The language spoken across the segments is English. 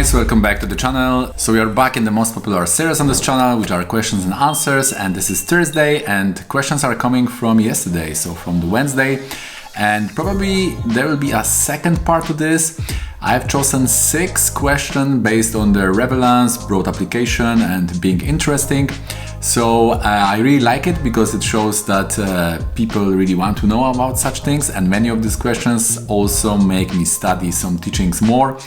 guys, welcome back to the channel. So we are back in the most popular series on this channel, which are questions and answers, and this is Thursday and questions are coming from yesterday, so from the Wednesday, and probably there will be a second part to this. I've chosen 6 questions based on the relevance, broad application and being interesting. So I really like it because it shows that people really want to know about such things, and many of these questions also make me study some teachings more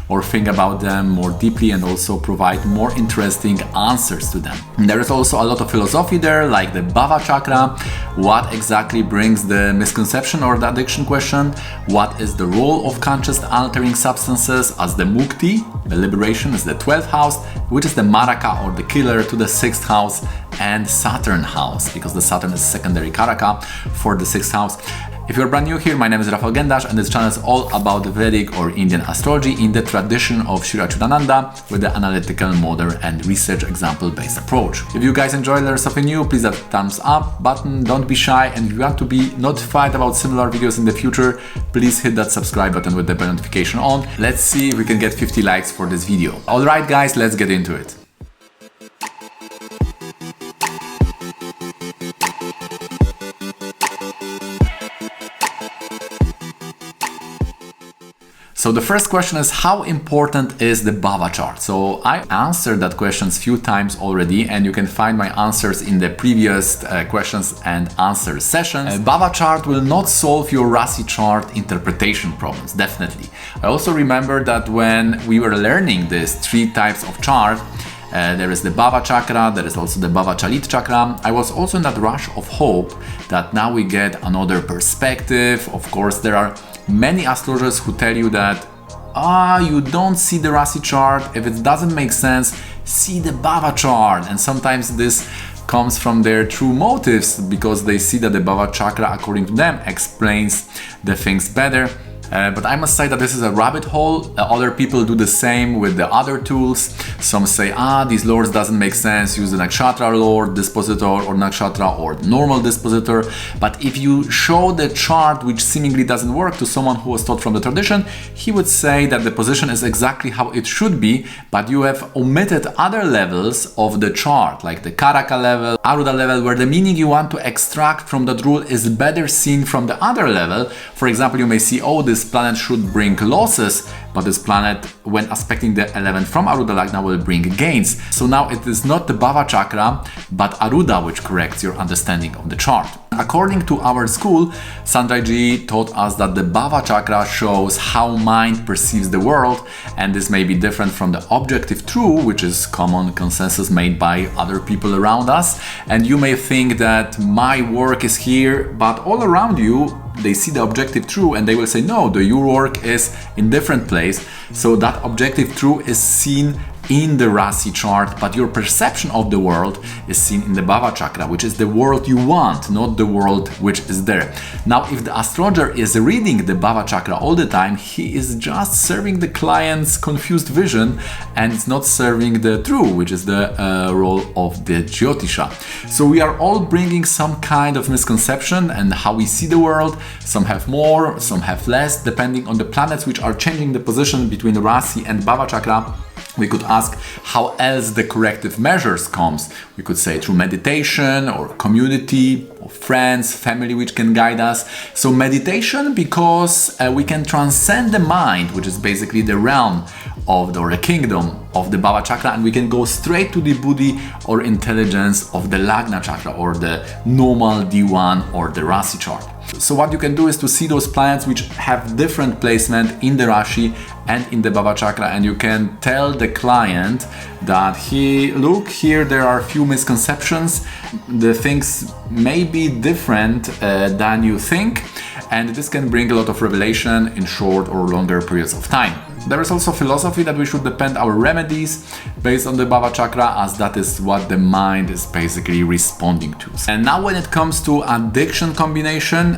or think about them more deeply and also provide more interesting answers to them. And there is also a lot of philosophy there, like the bhava chakra, what exactly brings the misconception or the addiction question, what is the role of conscious altering substances as the mukti, the liberation, is the 12th house, which is the maraka or the killer to the 6th house, and Saturn house, because the Saturn is secondary karaka for the 6th house. If you're brand new here, my name is rgendarz and this channel is all about Vedic or Indian astrology in the tradition of Shri Achyutananda with the analytical, modern and research example based approach. If you guys enjoy learning something new, please hit that thumbs up button, don't be shy, and if you want to be notified about similar videos in the future, please hit that subscribe button with the bell notification on. Let's see if we can get 50 likes for this video. Alright guys, let's get into it. So the first question is, how important is the bhava chart? So I answered that question a few times already, and you can find my answers in the previous questions and answers sessions. Bhava chart will not solve your Rasi chart interpretation problems, definitely. I also remember that when we were learning these 3 types of chart, there is the bhava chakra, there is also the bhava chalit chakra. I was also in that rush of hope that now we get another perspective. Of course, there are many astrologers who tell you that you don't see the Rasi chart. If it doesn't make sense, see the bhava chart. And sometimes this comes from their true motives because they see that the bhava chakra, according to them, explains the things better. But I must say that this is a rabbit hole. Other people do the same with the other tools. Some say, these lords doesn't make sense, use the nakshatra lord, dispositor, or nakshatra, or normal dispositor. But if you show the chart which seemingly doesn't work to someone who was taught from the tradition, he would say that the position is exactly how it should be, but you have omitted other levels of the chart, like the karaka level, aruda level, where the meaning you want to extract from that rule is better seen from the other level. For example, you may see, this planet should bring losses, but this planet, when aspecting the 11th from Aruda Lagna, will bring gains. So now it is not the bhava chakra, but Aruda which corrects your understanding of the chart. According to our school, Sanjay Ji taught us that the bhava chakra shows how mind perceives the world, and this may be different from the objective true, which is common consensus made by other people around us. And you may think that my work is here, but all around you they see the objective true and they will say, no, your work is in different place. So that objective true is seen in the Rasi chart, but your perception of the world is seen in the bhava chakra, which is the world you want, not the world which is there. Now, if the astrologer is reading the bhava chakra all the time, he is just serving the client's confused vision and it's not serving the true, which is the role of the Jyotisha. So we are all bringing some kind of misconception and how we see the world. Some have more, some have less, depending on the planets which are changing the position between Rasi and bhava chakra. We could ask how else the corrective measures comes. We could say through meditation or community or friends, family which can guide us. So meditation, because we can transcend the mind, which is basically the realm of the kingdom of the bhava chakra, and we can go straight to the buddhi or intelligence of the lagna chakra or the normal D1 or the Rasi chart. So what you can do is to see those planets which have different placement in the Rashi and in the bhava chakra, and you can tell the client that look here, there are a few misconceptions, the things may be different than you think, and this can bring a lot of revelation in short or longer periods of time. There is also philosophy that we should depend our remedies based on the bhava chakra, as that is what the mind is basically responding to. And now when it comes to addiction combination,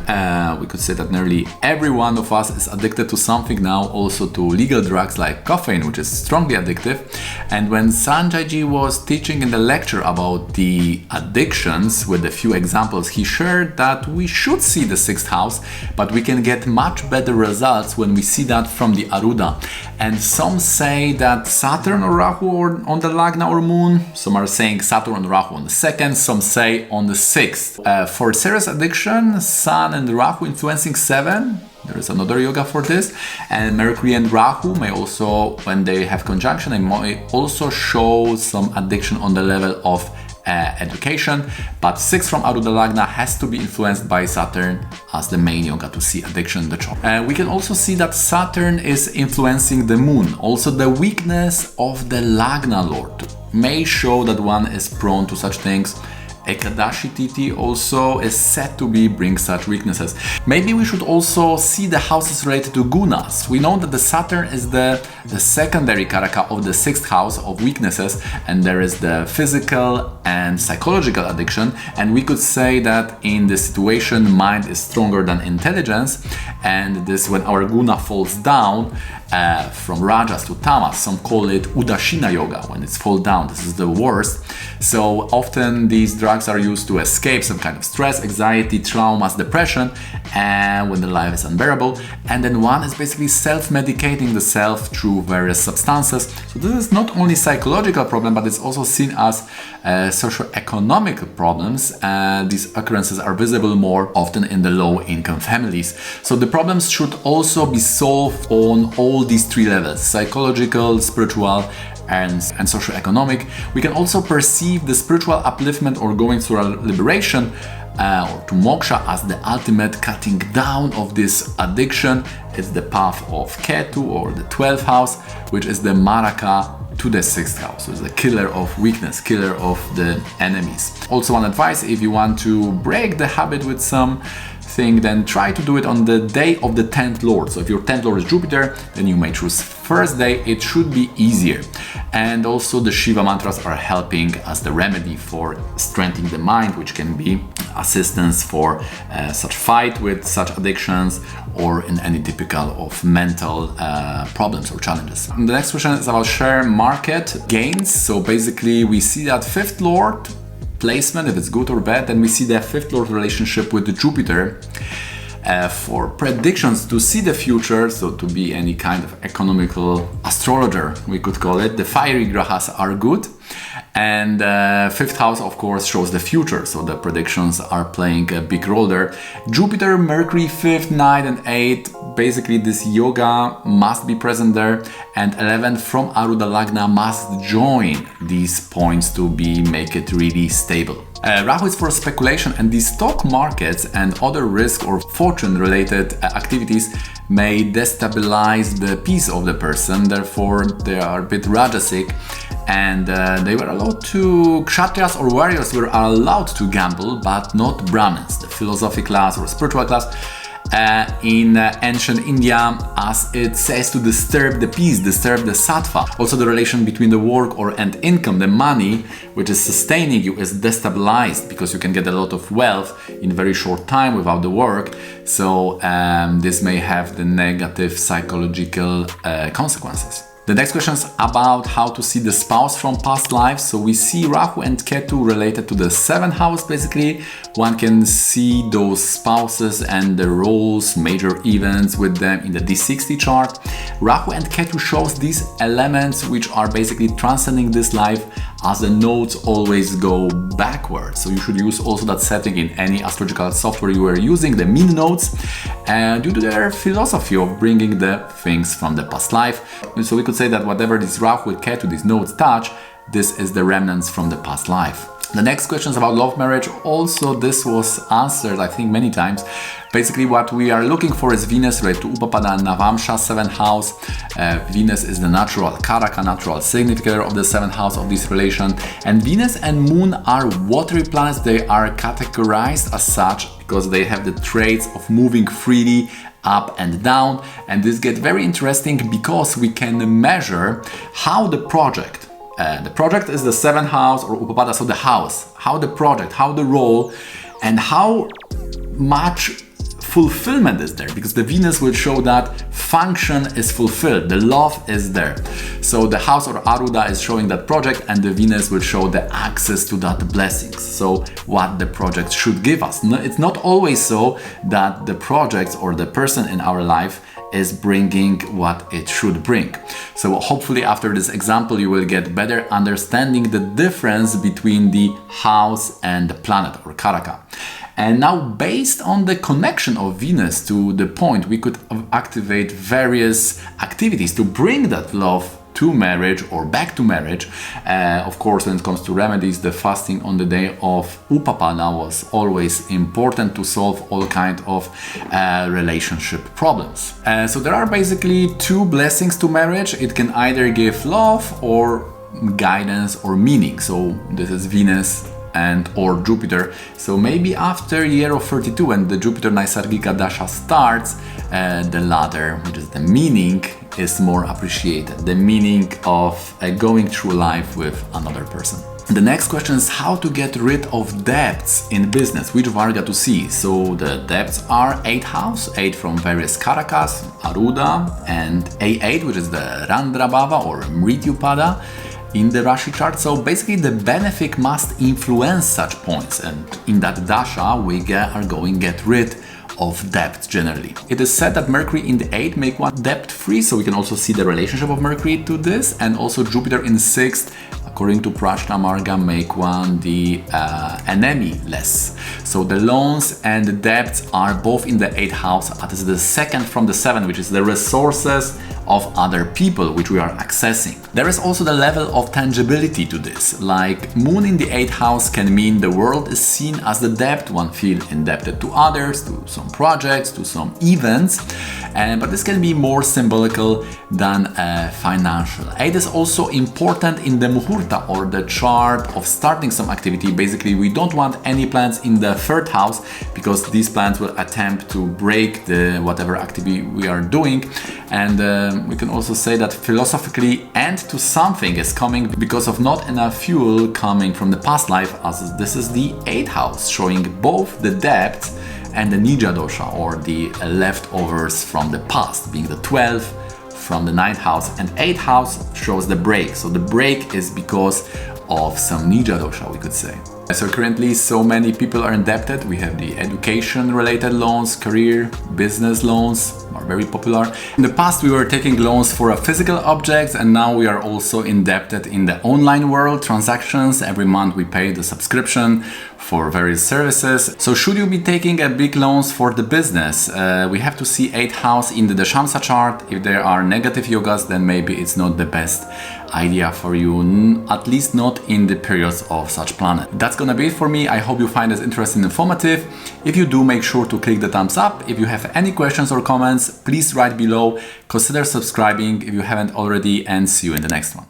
we could say that nearly every one of us is addicted to something now, also to legal drugs like caffeine, which is strongly addictive. And when Sanjay Ji was teaching in the lecture about the addictions with a few examples, he shared that we should see the 6th house, but we can get much better results when we see that from the Aruda. And some say that Saturn or Rahu or on the Lagna or Moon. Some are saying Saturn and Rahu on the 2nd, some say on the 6th. For serious addiction, Sun and Rahu influencing 7. There is another yoga for this. And Mercury and Rahu may also, when they have conjunction, they may also show some addiction on the level of education, but 6 from Aruda Lagna has to be influenced by Saturn as the main yoga to see addiction in the chart. We can also see that Saturn is influencing the Moon. Also the weakness of the Lagna Lord may show that one is prone to such things. Ekadashi Titi also is said to bring such weaknesses. Maybe we should also see the houses related to gunas. We know that the Saturn is the secondary karaka of the 6th house of weaknesses, and there is the physical and psychological addiction, and we could say that in this situation mind is stronger than intelligence, and this when our guna falls down from rajas to tamas. Some call it udashina yoga, when it's fall down. This is the worst. So often these drugs are used to escape some kind of stress, anxiety, traumas, depression, and when the life is unbearable. And then one is basically self-medicating the self through various substances. So this is not only psychological problem, but it's also seen as socio-economic problems. These occurrences are visible more often in the low-income families. So the problems should also be solved on all these 3 levels: psychological, spiritual, and socio-economic. We can also perceive the spiritual upliftment or going through a liberation or to moksha as the ultimate cutting down of this addiction. It's the path of Ketu or the 12th house, which is the maraka to the 6th house. So it's the killer of weakness, killer of the enemies. Also one advice, if you want to break the habit with some thing, then try to do it on the day of the 10th Lord. So if your 10th Lord is Jupiter, then you may choose first day. It should be easier. And also the Shiva mantras are helping as the remedy for strengthening the mind, which can be assistance for such fight with such addictions or in any typical of mental problems or challenges. And the next question is about share market gains. So basically we see that 5th Lord placement, if it's good or bad, then we see the 5th Lord relationship with the Jupiter. For predictions to see the future, so to be any kind of economical astrologer, we could call it, the fiery grahas are good. And 5th house, of course, shows the future, so the predictions are playing a big role there. Jupiter, Mercury, 5th, 9th and 8th, basically this yoga must be present there, and 11th from Aruda Lagna must join these points to make it really stable. Rahu is for speculation, and the stock markets and other risk or fortune related activities may destabilize the peace of the person, therefore they are a bit rajasic, and they were allowed to, kshatriyas or warriors were allowed to gamble, but not Brahmins, the philosophy class or spiritual class. In ancient India, as it says to disturb the peace, disturb the sattva. Also the relation between the work and income, the money which is sustaining you, is destabilized because you can get a lot of wealth in very short time without the work. So this may have the negative psychological consequences. The next question is about how to see the spouse from past lives. So we see Rahu and Ketu related to the 7th house. Basically, one can see those spouses and the roles, major events with them in the D60 chart. Rahu and Ketu shows these elements which are basically transcending this life, as the nodes always go backwards. So you should use also that setting in any astrological software you are using, the mean nodes, and due to their philosophy of bringing the things from the past life. And so we could say that whatever this Rahu with Ketu, these nodes touch, this is the remnants from the past life. The next question is about love marriage. Also, this was answered, I think, many times. Basically, what we are looking for is Venus related to Upapada and Navamsha, 7th house. Venus is the natural karaka, natural significator of the 7th house of this relation. And Venus and Moon are watery planets. They are categorized as such because they have the traits of moving freely up and down. And this gets very interesting because we can measure how the project is the 7th house or Upapada, so the house, how the project, how the role, and how much fulfillment is there, because the Venus will show that function is fulfilled, the love is there. So the house or Aruda is showing that project, and the Venus will show the access to that blessings. So what the project should give us. No, it's not always so that the project or the person in our life is bringing what it should bring. So hopefully after this example you will get better understanding the difference between the house and the planet or karaka. And now, based on the connection of Venus to the point, we could activate various activities to bring that love to marriage or back to marriage. Of course, when it comes to remedies, the fasting on the day of Upapada was always important to solve all kinds of relationship problems. So there are basically two blessings to marriage. It can either give love or guidance or meaning. So this is Venus and or Jupiter. So maybe after year of 32, when the Jupiter Naisargika Dasha starts, the latter, which is the meaning, is more appreciated. The meaning of going through life with another person. The next question is how to get rid of debts in business, which Varga to see. So the debts are 8th house, 8 from various karakas, Aruda, and A8, which is the Randrabhava or Mrityupada in the Rashi chart. So basically the benefic must influence such points, and in that dasha we are going to get rid of debt generally. It is said that Mercury in the 8th make one debt free, so we can also see the relationship of Mercury to this, and also Jupiter in 6th, according to Prashna Marga, make one the enemy less. So the loans and the debts are both in the 8th house. That is the second from the 7th, which is the resources of other people which we are accessing. There is also the level of tangibility to this. Like Moon in the 8th house can mean the world is seen as the debt, one feel indebted to others, to some projects, to some events, but this can be more symbolical than financial. 8 is also important in the muhurta or the chart of starting some activity. Basically, we don't want any plans in the 3rd house because these plans will attempt to break the whatever activity we are doing. And we can also say that philosophically end to something is coming because of not enough fuel coming from the past life, as this is the 8th house, showing both the debt and the Nija dosha, or the leftovers from the past, being the 12th from the 9th house, and 8th house shows the break. So the break is because of some Nija dosha, we could say. So currently so many people are indebted. We have the education related loans, career, business loans are very popular. In the past we were taking loans for physical objects, and now we are also indebted in the online world, transactions. Every month we pay the subscription for various services. So should you be taking a big loans for the business? We have to see 8th house in the Dashamsa chart. If there are negative yogas, then maybe it's not the best idea for you, at least not in the periods of such planet. That's gonna be it for me. I hope you find this interesting and informative. If you do, make sure to click the thumbs up. If you have any questions or comments, please write below. Consider subscribing if you haven't already, and see you in the next one.